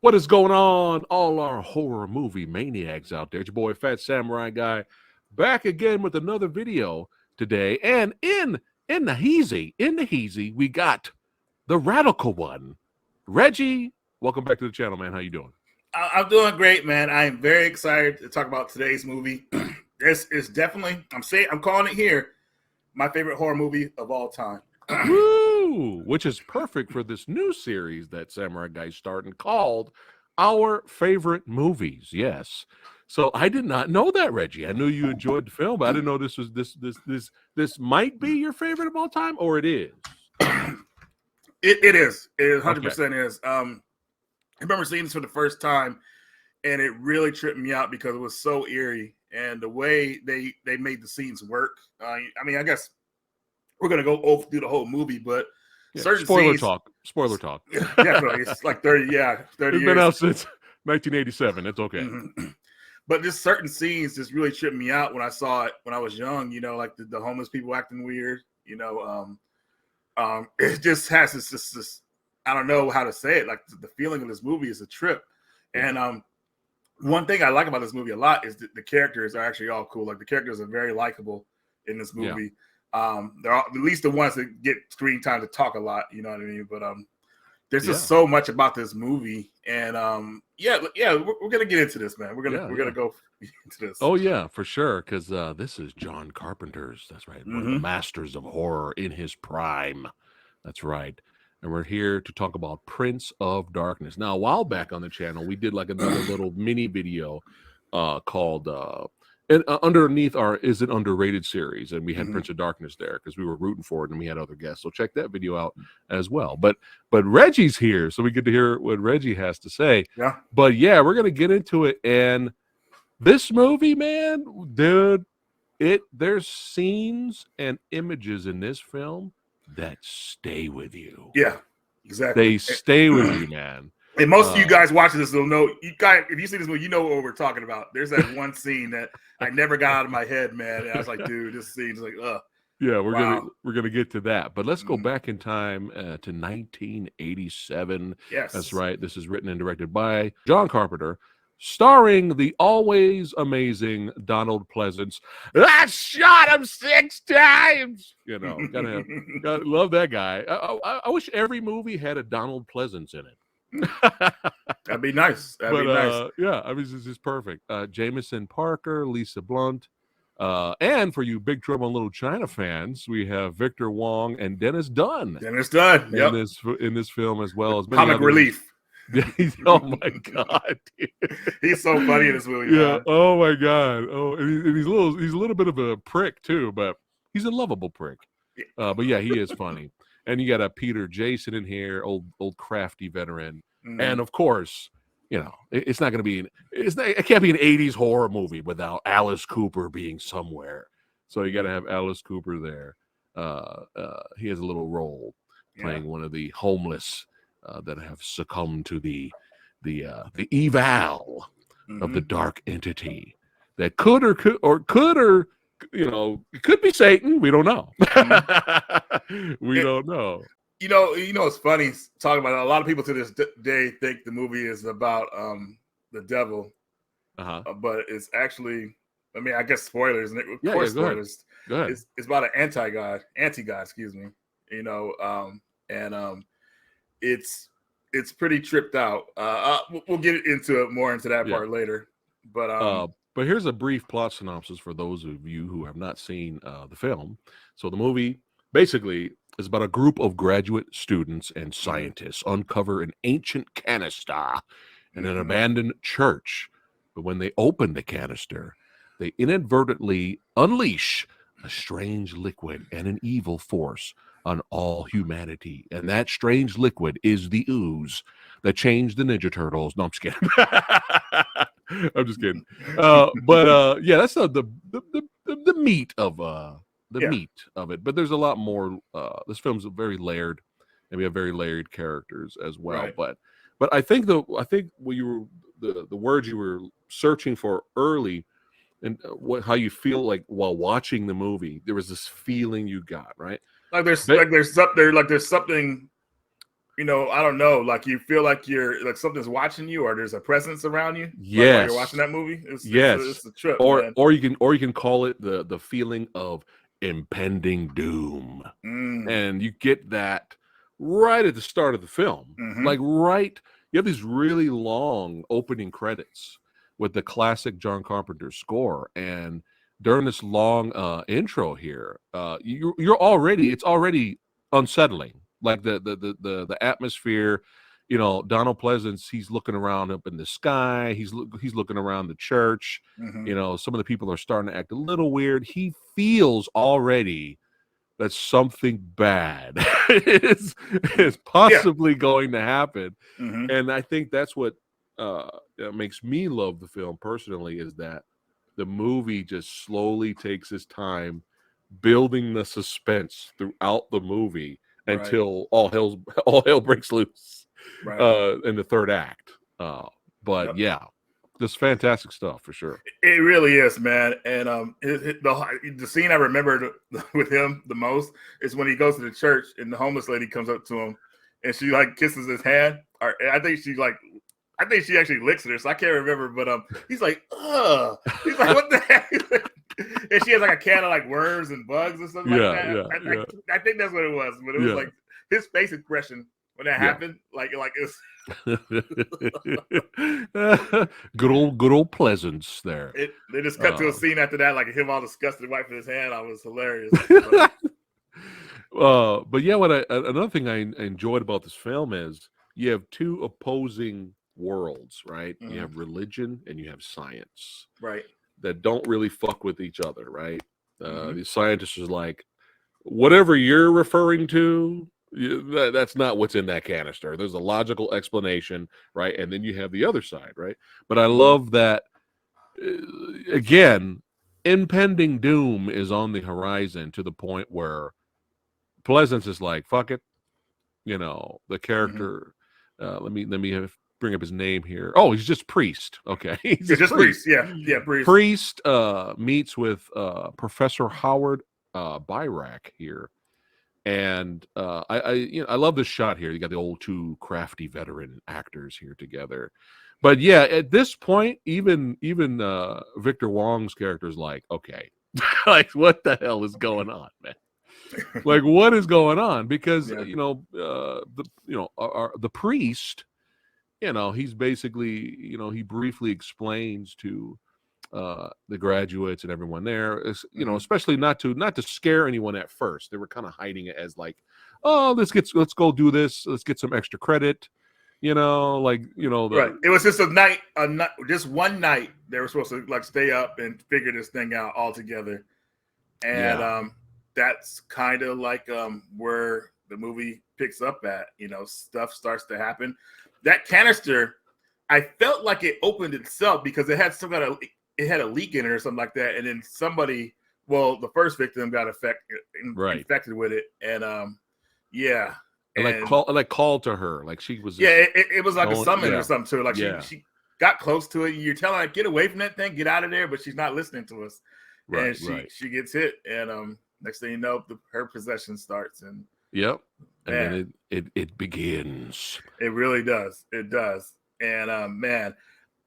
What is going on, all our horror movie maniacs out there? It's your boy, Phat Samurai Guy, back again with another video today. And in the heezy, we got the radical one, Reggie. Welcome back to the channel, man. How you doing? I'm doing great, man. I am very excited to talk about today's movie. This is definitely, I'm calling it here, my favorite horror movie of all time. Woo! Which is perfect for this new series that Samurai Guy's starting called Our Favorite Movies. Yes. So I did not know that, Reggie. I knew you enjoyed the film, but I didn't know this was this might be your favorite of all time, or it is. It is. It 100% Okay. is. I remember seeing this for the first time, and it really tripped me out because it was so eerie, and the way they made the scenes work. I mean, I guess we're gonna go through the whole movie, but certain spoiler scenes, talk. Spoiler talk. definitely, it's like 30 years. It's been out since 1987. It's okay. Mm-hmm. But just certain scenes just really tripped me out when I saw it when I was young. You know, like the homeless people acting weird. You know, it just has this I don't know how to say it. Like the feeling of this movie is a trip. And one thing I like about this movie a lot is that the characters are actually all cool. Like the characters are very likable in this movie. They're all, at least the ones that get screen time to talk a lot. You know what I mean? But there's just so much about this movie, and we're gonna get into this, man. We're gonna go into this. Oh yeah, for sure, because this is John Carpenter's. That's right, one of the masters of horror in his prime. That's right, and we're here to talk about Prince of Darkness. Now, a while back on the channel, we did like another little mini video called. And underneath our Is It Underrated series, and we had Prince of Darkness there because we were rooting for it, and we had other guests. So check that video out as well. But Reggie's here, so we get to hear what Reggie has to say. Yeah. But yeah, we're gonna get into it. And this movie, man, dude, there's scenes and images in this film that stay with you. Yeah, exactly. They stay with you, man. And most of you guys watching this will know. You guys, if you see this movie, you know what we're talking about. There's that one scene that I never got out of my head, man. And I was like, dude, this scene's like, ugh. Yeah, we're gonna get to that, but let's go back in time to 1987. Yes, that's right. This is written and directed by John Carpenter, starring the always amazing Donald Pleasance. I shot him 6 times. You know, gotta love that guy. I wish every movie had a Donald Pleasance in it. That'd be nice. That'd be nice. Yeah, I mean, this is perfect. Jameson Parker, Lisa Blunt, and for you Big Trouble in Little China fans, we have Victor Wong and Dennis Dunn. Yep. in this film, as well as comic relief. Oh my god, he's so funny in this movie. Yeah. Man. Oh my god. Oh, and he's a little bit of a prick too, but he's a lovable prick. But yeah, he is funny. And you got a Peter Jason in here, old crafty veteran, and of course, you know, it's not going to be it can't be an '80s horror movie without Alice Cooper being somewhere. So you got to have Alice Cooper there. He has a little role playing one of the homeless that have succumbed to the eval of the dark entity that could you know, it could be Satan. We don't know. We don't know. You know, it's funny talking about it. A lot of people to this day think the movie is about the devil, but it's actually, I mean, I guess spoilers. Of course, spoilers. Go ahead. It's about an anti-god, excuse me. You know, it's pretty tripped out. We'll get into that part later, But here's a brief plot synopsis for those of you who have not seen the film. So the movie basically is about a group of graduate students and scientists uncover an ancient canister in an abandoned church. But when they open the canister, they inadvertently unleash a strange liquid and an evil force on all humanity. And that strange liquid is the ooze that changed the Ninja Turtles. No, I'm just kidding. I'm just kidding. Yeah, that's the meat of meat of it. But there's a lot more. This film's very layered, and we have very layered characters as well. Right. But I think what you were the words you were searching for early, and how you feel like while watching the movie, there was this feeling you got, right? There's something I don't know, like you feel like you're like something's watching you, or there's a presence around you, like while you're watching Yes. that movie. Yes. It's a trip, Or man. you can call it the feeling of impending doom. Mm, And you get that right at the start of the film. mm-hmm, Like you have these really long opening credits with the classic John Carpenter score, and during this long intro here, it's already unsettling. Like the atmosphere, Donald Pleasance, he's looking around up in the sky, he's looking around the church. mm-hmm. Some of the people are starting to act a little weird. He feels already that something bad is Yeah. possibly going to happen. Mm-hmm. And I think that's what makes me love the film personally, is that the movie just slowly takes its time building the suspense throughout the movie Right. until all hell breaks loose Right. in the third act. But Yep. yeah, just fantastic stuff for sure. It really is, man. And the scene I remembered with him the most is when he goes to the church and the homeless lady comes up to him and she like kisses his hand. Or I think she actually licks it. So I can't remember, but he's like, ugh. He's like, what the heck? And she has like a can of like worms and bugs and something like that. I think that's what it was. But it was like his face expression when that happened, like it's good old Pleasance there. They just cut to a scene after that, like him all disgusted wiping his hand. I was hilarious. But yeah, another thing I enjoyed about this film is you have two opposing worlds, right? Mm-hmm. You have religion and you have science, right? That don't really fuck with each other, right? Mm-hmm. The scientists are like, whatever you're referring to, that's not what's in that canister. There's a logical explanation, right? And then you have the other side, right? But I love that, again, impending doom is on the horizon to the point where Pleasance is like, fuck it. The character, let me bring up his name here. Oh, he's just Priest. Okay. He's just Priest. Yeah, Priest. Priest meets with Professor Howard Byrack here. And I love this shot here. You got the old two crafty veteran actors here together. But yeah, at this point, even Victor Wong's character is like, okay, like what the hell is going on, man? Like what is going on? Because the priest, he's basically, he briefly explains to the graduates and everyone there, especially not to scare anyone at first. They were kind of hiding it as like, oh, let's go do this, let's get some extra credit, right. It was just a night, just one night they were supposed to like stay up and figure this thing out all together. And that's kind of like where the movie picks up at. Stuff starts to happen. That canister, I felt like it opened itself because it had it had a leak in it or something like that, and then the first victim got infected with it, and and called to her, like she was it was like a summon or something to her, like she got close to it. You're telling her, get away from that thing, get out of there, but she's not listening to us, and she gets hit, and next thing you know, her possession starts, and and then it begins. It really does. It does. And man,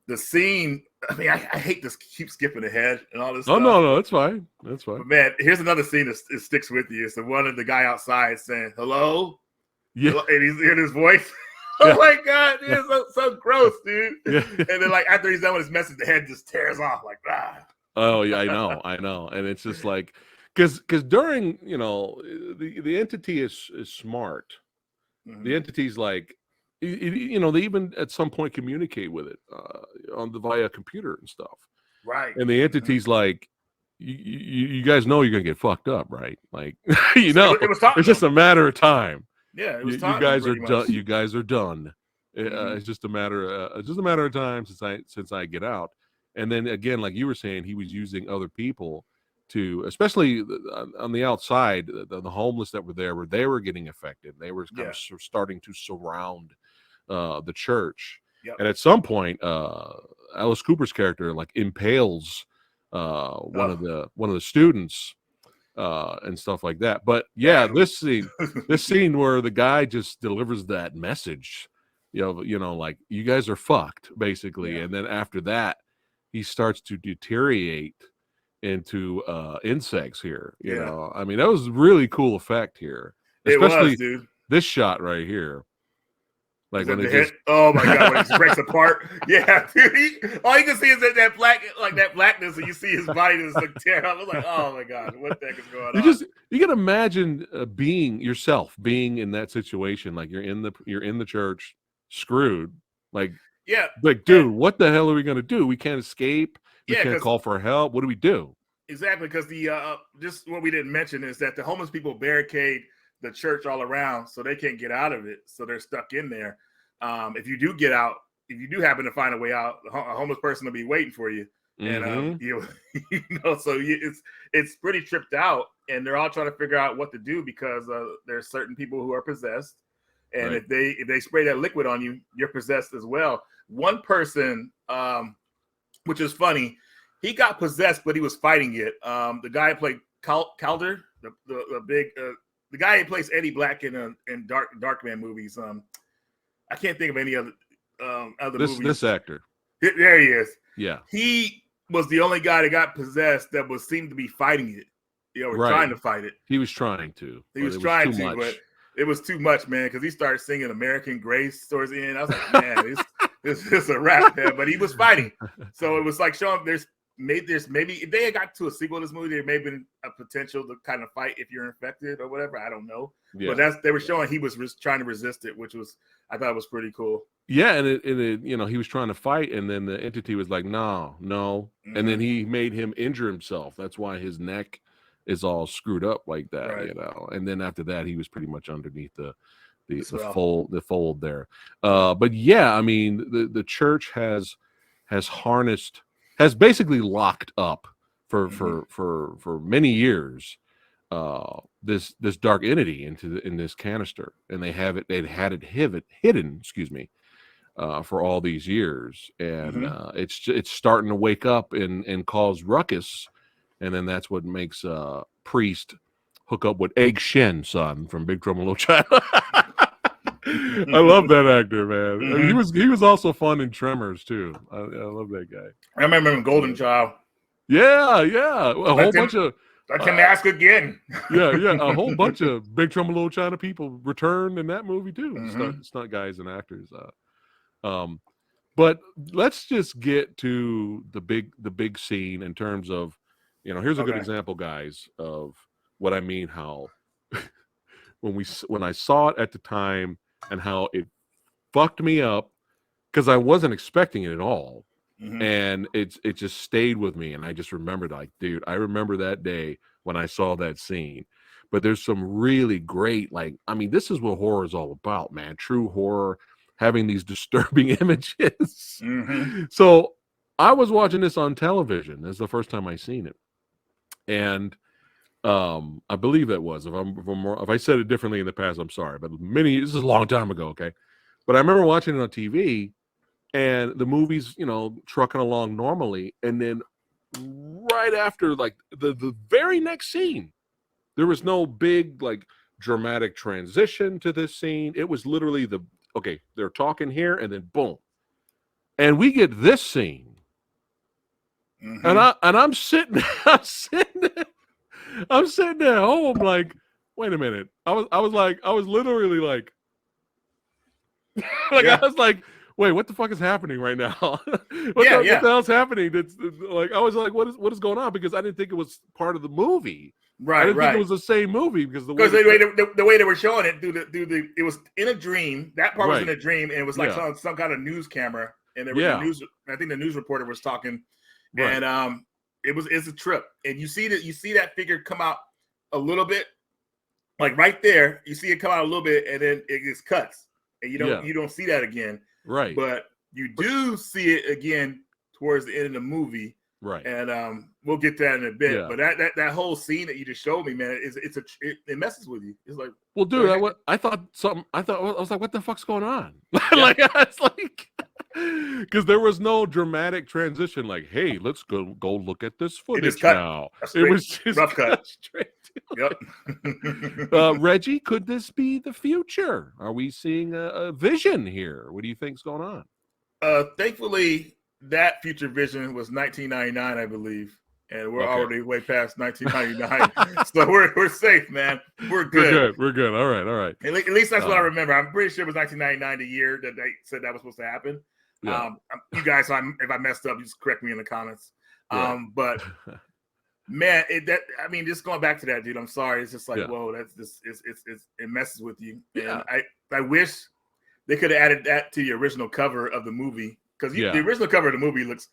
the scene, I mean, I hate this keep skipping ahead and all this stuff. No, that's fine. That's fine. But man, here's another scene that sticks with you. It's the one of the guy outside saying, hello? Yeah. Hello? And he's hearing his voice. Oh my God, it's so gross, dude. Yeah. And then like after he's done with his message, the head just tears off like, ah. Oh yeah, I know. And it's just like, because during, the entity is smart. Mm-hmm. The entity's like, they even at some point communicate with it via computer and stuff. Right. And the entity's like, you guys know you're gonna get fucked up, right? Like, it's just a matter of time. Yeah, it was you guys are done. You guys are done. It's just a matter of time since I get out. And then again, like you were saying, he was using other people to, especially on the outside, the homeless that were there, where they were getting affected. They were kind of starting to surround the church. Yep. And at some point, Alice Cooper's character like impales one of the students, and stuff like that. But yeah, this scene where the guy just delivers that message, like you guys are fucked, basically, and then after that, he starts to deteriorate into insects here. You know, I mean, that was a really cool effect here, especially dude. This shot right here. Like when oh my god, when it just breaks apart. Yeah, dude. All you can see is that blackness, and you see his body just like tear up. I was like, oh my god, what the heck is going on? You can imagine being in that situation. Like you're in the church, screwed. Like dude, what the hell are we gonna do? We can't escape. We can't call for help. What do we do? Exactly, because the just what we didn't mention is that the homeless people barricade the church all around, so they can't get out of it. So they're stuck in there. If you do get out, if you do happen to find a way out, a homeless person will be waiting for you. And so it's pretty tripped out, and they're all trying to figure out what to do because there's certain people who are possessed, and if they spray that liquid on you, you're possessed as well. One person, which is funny, he got possessed, but he was fighting it. The guy who played Calder, the guy who plays Eddie Black in Darkman movies. I can't think of any other movies. This actor. There he is. Yeah. He was the only guy that got possessed that seemed to be fighting it. Trying to fight it. He was trying to. He was trying to, but it was too much, man, because he started singing American Grace towards the end. I was like, man, this is a rap, man. But he was fighting. So it was like showing there's maybe if they had got to a sequel to this movie, there may have been a potential to kind of fight if you're infected or whatever. I don't know. Yeah. But they were showing he was trying to resist it, which I thought was pretty cool. Yeah, and he was trying to fight, and then the entity was like, no, and then he made him injure himself. That's why his neck is all screwed up like that, And then after that, he was pretty much underneath the fold there. But yeah, I mean, the church has basically locked up for many years this dark entity in this canister, and they'd had it hidden, for all these years, and it's starting to wake up and cause ruckus, and then that's what makes Priest hook up with Egg Shen son from Big Trouble in Little China. I love that actor, man. I mean, he was also fun in Tremors too. I love that guy. I remember him in Golden Child. Yeah. A whole bunch of. I can ask again. Yeah. A whole bunch of Big Trouble in Little China people returned in that movie too. Stunt guys and actors. But let's just get to the big scene in terms of, here's a good example, guys, of what I mean. How when I saw it at the time and how it fucked me up because I wasn't expecting it at all. And it just stayed with me, and I just remembered, like, dude, I remember that day when I saw that scene. But there's some really great, like, I mean, this is what horror is all about, man. True horror, having these disturbing images. So I was watching this on television. This is the first time I seen it, and I believe that was. If I said it differently in the past, I'm sorry. But this is a long time ago, okay? But I remember watching it on TV. And the movie's, trucking along normally. And then right after, like, the very next scene, there was no big, like, dramatic transition to this scene. It was literally they're talking here, and then boom. And we get this scene. And I'm sitting at home like, wait a minute. I was literally like, I was like, wait, what the fuck is happening right now? What the hell's happening? It's like, I was like, what is going on? Because I didn't think it was part of the movie. Right, I didn't think it was the same movie because the way they were showing it, it was in a dream. That part was in a dream, and it was like some kind of news camera, and there was I think the news reporter was talking, and it's a trip, and you see that figure come out a little bit, like right there. You see it come out a little bit, and then it just cuts, and you don't see that again. Right. But you do see it again towards the end of the movie. Right. And we'll get to that in a bit. Yeah. But that whole scene that you just showed me, man, it messes with you. It's like, well, dude, I was like, what the fuck's going on? Like, I was like, because there was no dramatic transition. Like, hey, let's go look at this footage now. It was just rough cut straight Yep. Reggie, could this be the future? Are we seeing a vision here? What do you think's going on? Thankfully, that future vision was 1999, I believe, and we're Okay. already way past 1999, so we're safe, man. We're good. We're good. All right. At least that's what I remember. I'm pretty sure it was 1999, the year that they said that was supposed to happen. Yeah. You guys, if I messed up, just correct me in the comments. Right. But man, just going back to that, dude. I'm sorry. It's just like, whoa, that's just it messes with you. Yeah. And I wish they could have added that to the original cover of the movie, because the original cover of the movie looks.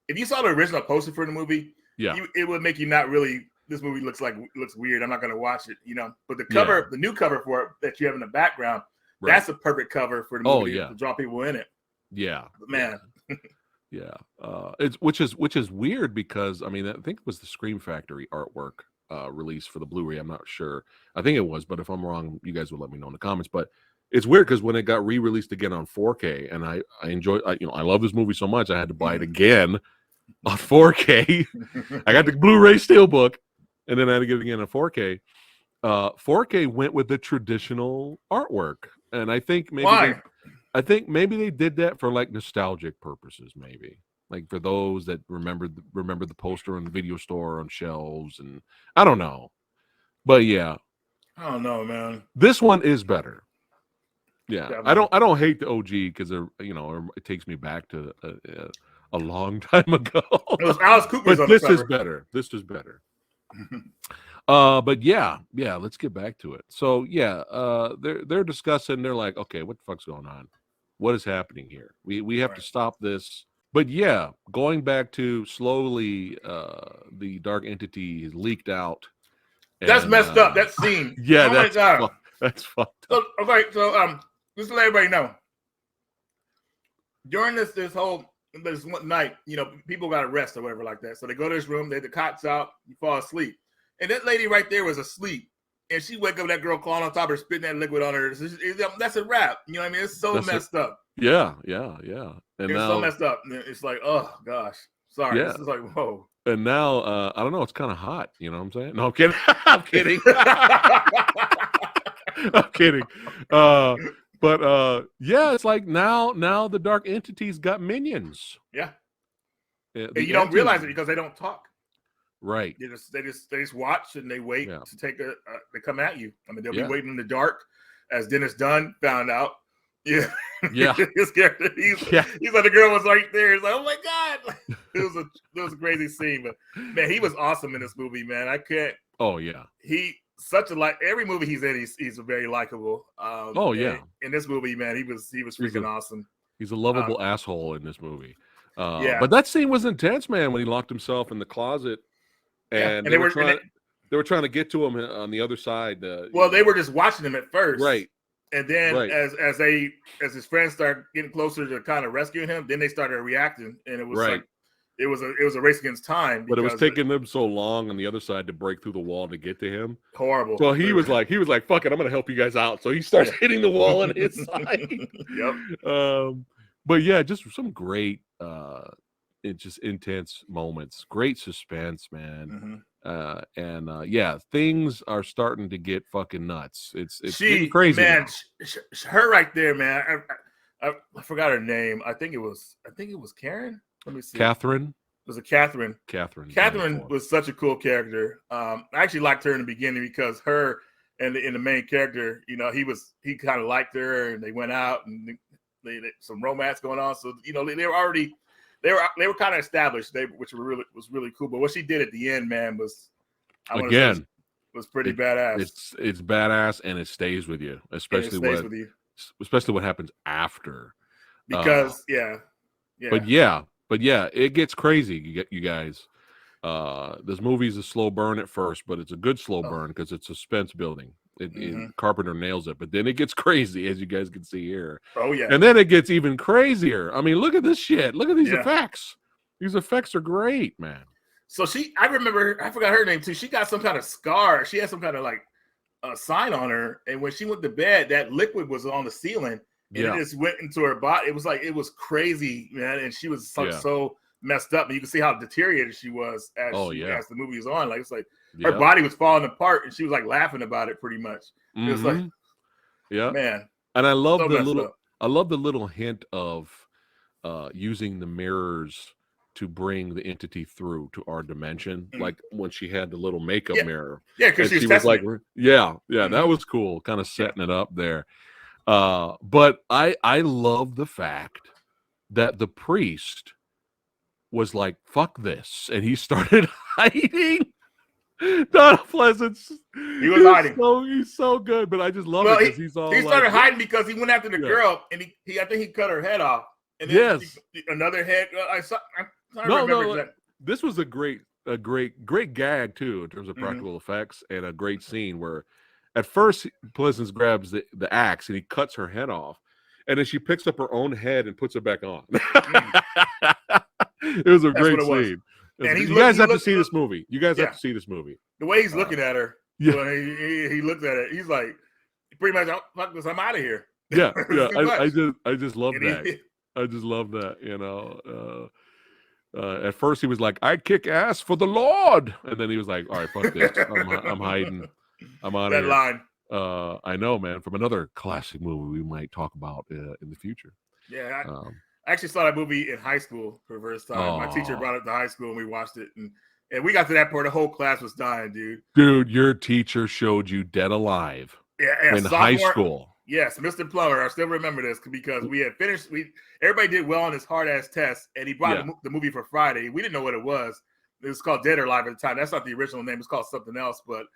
If you saw the original poster for the movie, it would make you not really. This movie looks weird. I'm not going to watch it, But the cover, the new cover for it that you have in the background, that's a perfect cover for the movie to draw people in it. Yeah, but man. Which is weird because I think it was the Scream Factory artwork release for the Blu-ray. I'm not sure. I think it was, but if I'm wrong, you guys will let me know in the comments. But it's weird because when it got re-released again on 4K, and I enjoy, I love this movie so much, I had to buy it again on 4K. I got the Blu-ray Steelbook, and then I had to get it again on 4K. 4K went with the traditional artwork, and I think maybe they did that for like nostalgic purposes, maybe like for those that remember the poster in the video store on shelves, and I don't know, but I don't know, man. This one is better. Yeah, definitely. I don't hate the OG because it takes me back to a long time ago. It was Alice Cooper's but this is better. This is better. But let's get back to it. So they're discussing. They're like, okay, what the fuck's going on? What is happening here? We have to stop this. But going back to slowly, the dark entity is leaked out. That's messed up. That scene. Yeah, my God. That's fucked up. So just to let everybody know, during this one night, people got arrested or whatever like that. So they go to this room, the cots out, you fall asleep. And that lady right there was asleep. And she wake up, that girl clawing on top of her, spitting that liquid on her. That's a wrap. You know what I mean? It's so messed up. Yeah. And it's so messed up. It's like, oh gosh. Sorry. This is like, whoa. And now, I don't know, it's kind of hot. You know what I'm saying? No, I'm kidding. I'm kidding. I'm kidding. But it's like now the dark entities got minions. Yeah. And you don't realize it because they don't talk. Right. They just watch and they wait to take they come at you. I mean, they'll be waiting in the dark, as Dennis Dunn found out. Yeah. His character, he's like, the girl was right there. He's like, oh my God. It was a crazy scene, but man, he was awesome in this movie, man. I can't. Oh yeah. He every movie he's in, he's very likable. In this movie, man, he was freaking awesome. He's a lovable asshole in this movie. But that scene was intense, man, when he locked himself in the closet, and they were trying to get to him on the other side. They were just watching him at first, right? And then as his friends started getting closer to kind of rescuing him, then they started reacting, and it was like it was a race against time. But it was taking them so long on the other side to break through the wall to get to him. Horrible. So he was like, fuck it, I'm gonna help you guys out. So he starts hitting the wall on his side. Yep. But just some great just intense moments, great suspense, man. Things are starting to get fucking nuts. It's getting crazy, man. Her right there, man. I forgot her name. I think it was Karen. Let me see. Catherine. Was it Catherine? Catherine was such a cool character. I actually liked her in the beginning because her and the main character, he kind of liked her, and they went out and they some romance going on. So they were kind of established, which was really cool. But what she did at the end, man, was pretty badass. It's badass, and it stays with you, especially what happens after. Because But it gets crazy, you guys. This movie's a slow burn at first, but it's a good slow burn because it's suspense building. Carpenter nails it, but then it gets crazy, as you guys can see here. Oh yeah, and then it gets even crazier. I mean, look at this shit. Look at these effects. These effects are great, man. So I forgot her name too. She got some kind of scar. She had some kind of like a sign on her, and when she went to bed, that liquid was on the ceiling, and it just went into her body. It was crazy, man. And she was so messed up, and you can see how deteriorated she was as as the movie was on. Like it's like her body was falling apart, and she was like laughing about it pretty much. It was like, man, and I love so the little hint of using the mirrors to bring the entity through to our dimension, like when she had the little makeup mirror. Yeah, because she was like, that was cool, kind of setting it up there. But I love the fact that the priest was like, fuck this, and he started hiding. Donald Pleasance, he was hiding. He's so good, but I just love it because he started hiding because he went after the girl, and I think he cut her head off. And then another head. This was a great gag too in terms of practical effects, and a great scene where at first Pleasance grabs the axe and he cuts her head off, and then she picks up her own head and puts it back on. It was a great scene. And you guys have to see this movie. You guys have to see this movie. The way he's looking at her, when he looked at it, he's like, pretty much, fuck this, I'm out of here. Yeah. I just love that. I just love that, you know. At first he was like, "I'd kick ass for the Lord," and then he was like, "All right, fuck this. I'm hiding. I'm out of here." Line. I know, man. From another classic movie we might talk about in the future. Yeah, I actually saw that movie in high school for the first time. My teacher brought it to high school, and we watched it, and we got to that part. The whole class was dying, dude. Dude, your teacher showed you Dead Alive. In high school. Yes, Mr. Plummer. I still remember this because we had finished. Everybody did well on this hard ass test, and he brought the movie for Friday. We didn't know what it was. It was called Dead or Alive at the time. That's not the original name. It's called something else. But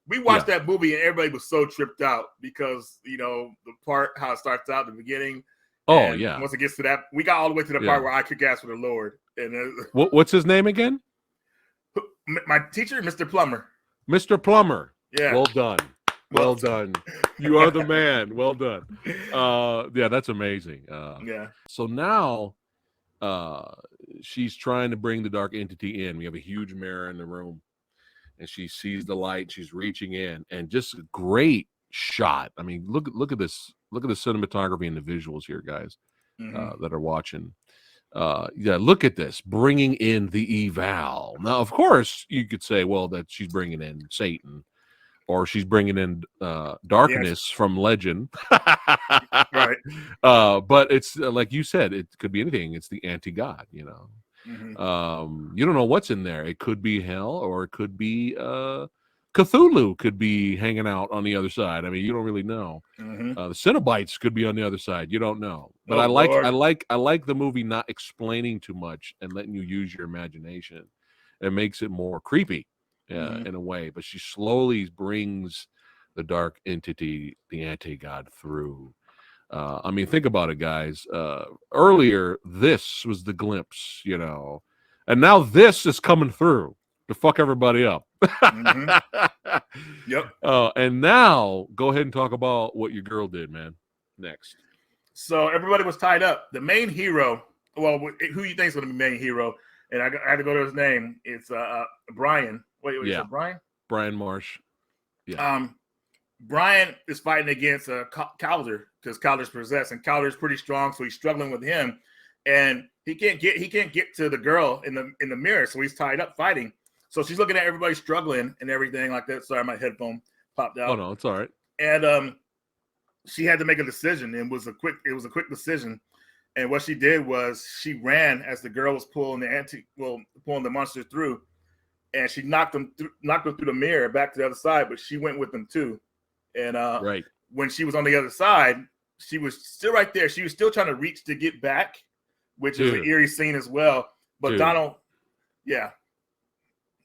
we watched that movie, and everybody was so tripped out because the part how it starts out at the beginning. Once it gets to that, we got all the way to the part where I kick ass for the Lord. And what's his name again? My teacher, Mr. Plummer. Mr. Plummer. Yeah. Well done. Well done. You are the man. Well done. That's amazing. So now she's trying to bring the dark entity in. We have a huge mirror in the room, and she sees the light. She's reaching in, and just a great shot. I mean, look at this. Look at the cinematography and the visuals here, guys, that are watching. Look at this, bringing in the eval. Now, of course, you could say, well, that she's bringing in Satan, or she's bringing in darkness from legend. Right. But it's like you said, it could be anything. It's the anti-god, you know. You don't know what's in there. It could be hell, or it could be Cthulhu could be hanging out on the other side. I mean, you don't really know. The Cenobites could be on the other side. You don't know. But I like the movie not explaining too much and letting you use your imagination. It makes it more creepy in a way. But she slowly brings the dark entity, the anti-god, through. I mean, think about it, guys. Earlier, this was the glimpse, you know, and now this is coming through to fuck everybody up. Yep. And now go ahead and talk about what your girl did, man. Next. So everybody was tied up. The main hero, well, who you think is going to be main hero? And I had to go to his name. It's Brian. Wait, is it Brian? Brian Marsh. Yeah. Brian is fighting against Calder because Calder's possessed, and Calder's pretty strong, so he's struggling with him, and he can't get to the girl in the mirror, so he's tied up fighting. So she's looking at everybody struggling and everything like that. Sorry, my headphone popped out. Oh no, it's all right. And she had to make a decision, and it was a quick decision. And what she did was she ran as the girl was pulling the monster through, and she knocked them through the mirror back to the other side. But she went with them too. And when she was on the other side, she was still right there. She was still trying to reach to get back, which is an eerie scene as well. But Donald, Yeah,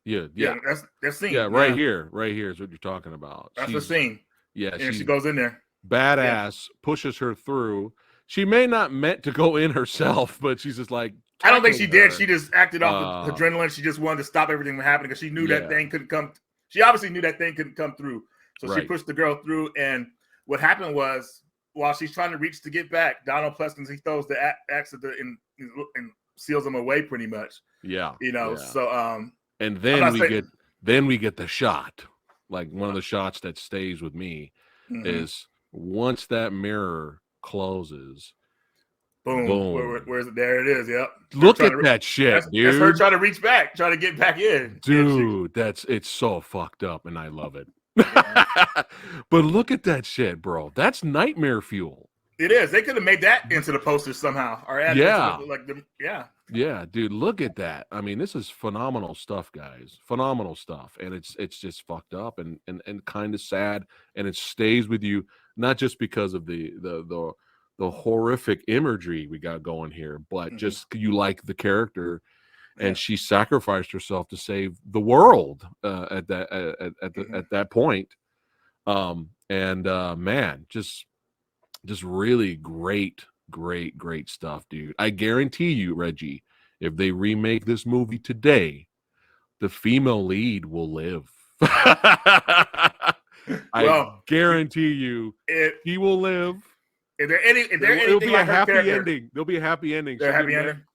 that's scene. Yeah, right here is what you're talking about. That's the scene. Yeah, and she goes in there. Badass pushes her through. She may not meant to go in herself, but she's just like, I don't think she did. She just acted off the adrenaline. She just wanted to stop everything from happening because she knew that thing couldn't come. She obviously knew that thing couldn't come through. So she pushed the girl through. And what happened was, while she's trying to reach to get back, Donald Pleasance, he throws the axe and seals him away pretty much. Yeah. You know, so and then we get the shot. Like one of the shots that stays with me is once that mirror closes, Boom. Boom. Where's it? There it is. Yep. Look at that shit, That's her dude. trying to reach back, trying to get back in. Dude, it's so fucked up, and I love it. Yeah. But look at that shit, bro. That's nightmare fuel. It is. They could have made that into the poster somehow, or added Yeah. into the yeah. Yeah, dude, look at that. I mean, this is phenomenal stuff, guys. Phenomenal stuff. And it's just fucked up and kind of sad. And it stays with you, not just because of the horrific imagery we got going here, but just you like the character, and she sacrificed herself to save the world at that point. Man, just really great stuff, dude. I guarantee you, Reggie, if they remake this movie today, the female lead will live. I guarantee you, he will live. It'll be a happy ending. There'll be a happy ending.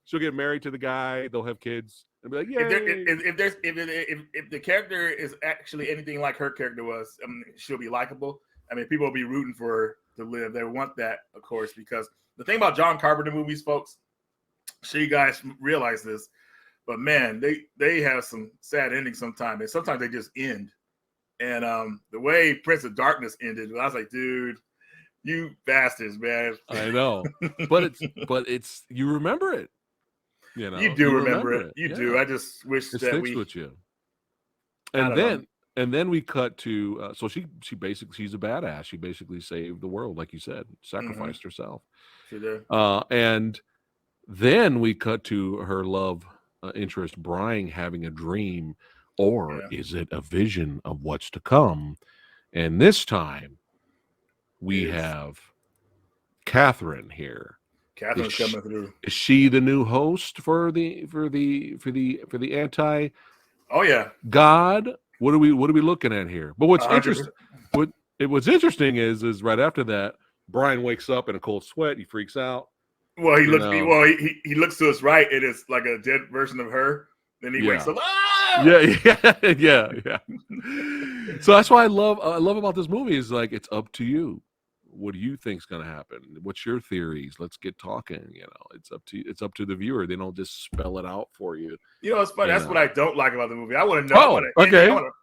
She'll get married to the guy. They'll have kids and be like, "Yeah." If the character is actually anything like her character was, she'll be likable. I mean, people will be rooting for her to live. They want that, of course, because the thing about John Carpenter movies, folks, sure you guys realize this, but man, they have some sad endings sometimes, and sometimes they just end. And the way Prince of Darkness ended, I was like, dude, you bastards, man. I know, but it's you remember it. You know, you do remember it. You do. I just wish it that sticks with you. And then we cut to so she's a badass. She basically saved the world, like you said, sacrificed herself. She did. And then we cut to her love interest Brian having a dream, or is it a vision of what's to come? And this time we have Catherine here. Catherine's coming through. Is she the new host for the anti? Oh yeah, God. What are we looking at here? But what's interesting? What's interesting is right after that, Brian wakes up in a cold sweat. He freaks out. Well, he looks to his right. It is like a dead version of her. Then he wakes up. Ah! Yeah. So that's why I love about this movie is like it's up to you. What do you think's going to happen? What's your theories? Let's get talking. You know, it's up to the viewer. They don't just spell it out for you. You know, it's funny. That's what I don't like about the movie. I want to know.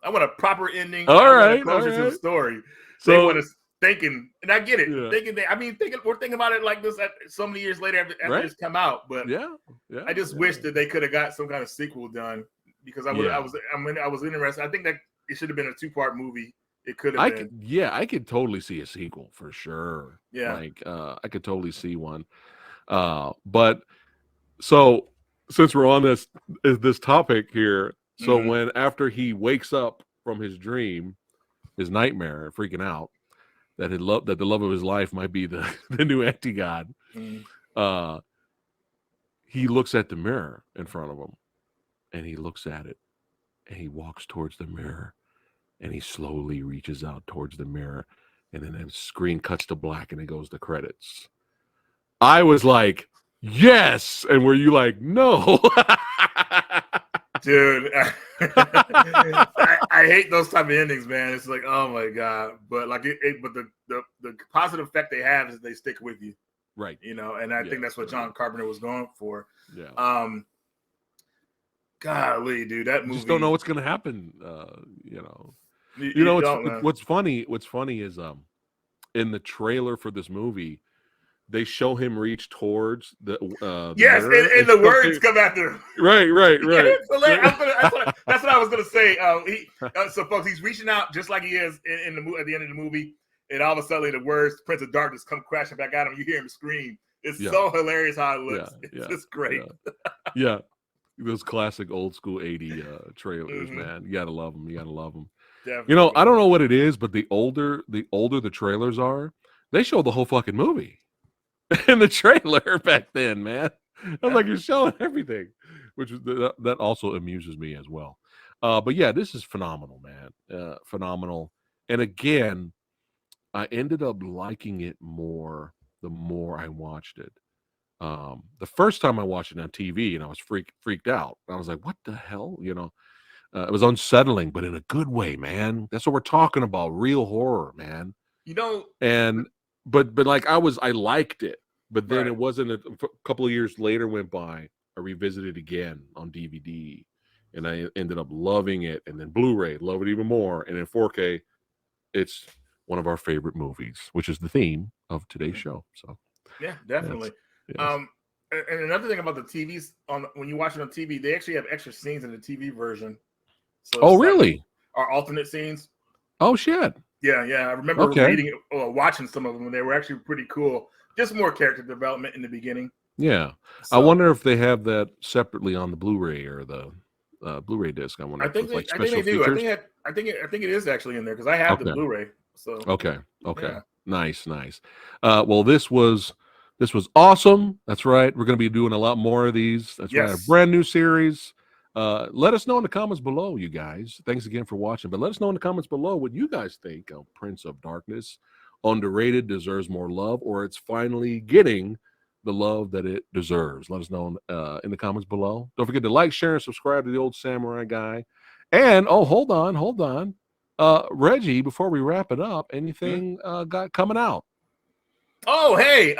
I want a proper ending. All right. Closure to the story. So they want us thinking, and I get it. Yeah. We're thinking about it like this so many years later after it's come out. But I just wish that they could have got some kind of sequel done because I was interested. I think that it should have been a 2-part movie. It could have been. I could totally see a sequel for sure. Yeah. Like I could totally see one. But so since we're on this topic here, so when after he wakes up from his dream, his nightmare, freaking out that the love of his life might be the new anti-god, he looks at the mirror in front of him, and he looks at it, and he walks towards the mirror. And he slowly reaches out towards the mirror, and then the screen cuts to black, and it goes to credits. I was like, yes! And were you like, no? Dude, I hate those type of endings, man. It's like, oh my god! But like, but the positive effect they have is they stick with you, right? You know, and I think that's what John Carpenter was going for. Yeah. Golly, dude, that movie. You just don't know what's gonna happen. You know. You know what's funny is in the trailer for this movie they show him reach towards the yes mirror, and the words come after him. Right. That's what I was gonna say. So folks, he's reaching out just like he is at the end of the movie, and all of a sudden the words Prince of Darkness come crashing back at him. You hear him scream. It's so hilarious how it looks. It's just great. Yeah. Those classic old school 80 trailers, man. You gotta love them. Definitely. You know, I don't know what it is, but the older the trailers are, they show the whole fucking movie in the trailer back then, man. I was like, you're showing everything, which is that also amuses me as well. But yeah, this is phenomenal, man. Phenomenal. And again, I ended up liking it more the more I watched it. The first time I watched it on TV, and I was freaked out. I was like, what the hell? You know, it was unsettling, but in a good way, man. That's what we're talking about. Real horror, man. You know, and but like I liked it, But then Right. it wasn't a couple of years later went by. I revisited again on DVD, and I ended up loving it. And then Blu-ray, love it even more. And in 4K, it's one of our favorite movies, which is the theme of today's show. So Yeah, yes, definitely. yes. And another thing about the TVs when you watch it on TV, they actually have extra scenes in the TV version. So Oh, it's like really? our alternate scenes. Oh, shit. Yeah, yeah. I remember Okay. reading or watching some of them, and they were actually pretty cool. Just more character development in the beginning. Yeah. I So wonder if they have that separately on the Blu-ray or the Blu-ray disc. I wonder I if think it's like I think special they do. features. I think it is actually in there because I have the Okay. Blu-ray. So Okay. yeah. Nice. Well, this was awesome. That's right. We're going to be doing a lot more of these. That's right. A Yes. brand new series. Let us know in the comments below, you guys. Thanks again for watching. But let us know in the comments below what you guys think of Prince of Darkness. Underrated, deserves more love, or it's finally getting the love that it deserves. Let us know in the comments below. Don't forget to like, share, and subscribe to the Old Samurai Guy. And hold on. Reggie, before we wrap it up, anything got coming out? Oh, hey,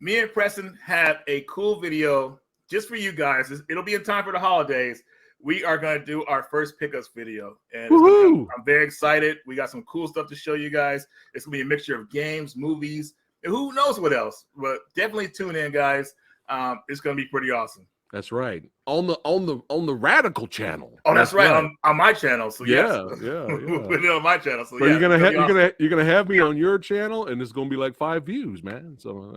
me and Preston have a cool video just for you guys. It'll be in time for the holidays. We are going to do our first pickups video, and I'm very excited. We got some cool stuff to show you guys. It's going to be a mixture of games, movies, and who knows what else. But definitely tune in, guys. It's going to be pretty awesome. That's right. On the Radical channel. Oh, that's right. On my channel. So yeah. we'll put it on my channel. So But yeah, you're gonna have me on your channel, and it's gonna be like 5 views, man. So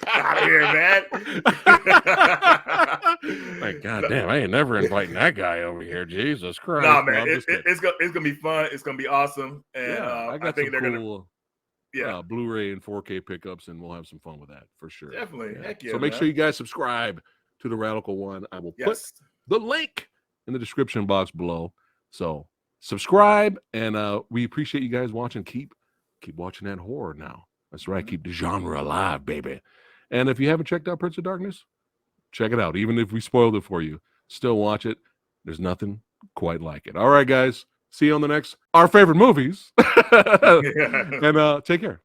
out of here, man. Like, God damn, I ain't never inviting that guy over here. Jesus Christ. Nah, man, it's gonna be fun. It's gonna be awesome. And I got think some they're cool Blu-ray and 4K pickups, and we'll have some fun with that for sure. Definitely. Heck yeah. So make sure you guys subscribe to the Radical One. I will put the link in the description box below. So subscribe, and we appreciate you guys watching. Keep watching that horror now. That's right. Keep the genre alive, baby. And if you haven't checked out Prince of Darkness, check it out. Even if we spoiled it for you, still watch it. There's nothing quite like it. All right, guys. See you on the next Our Favorite Movies. And take care.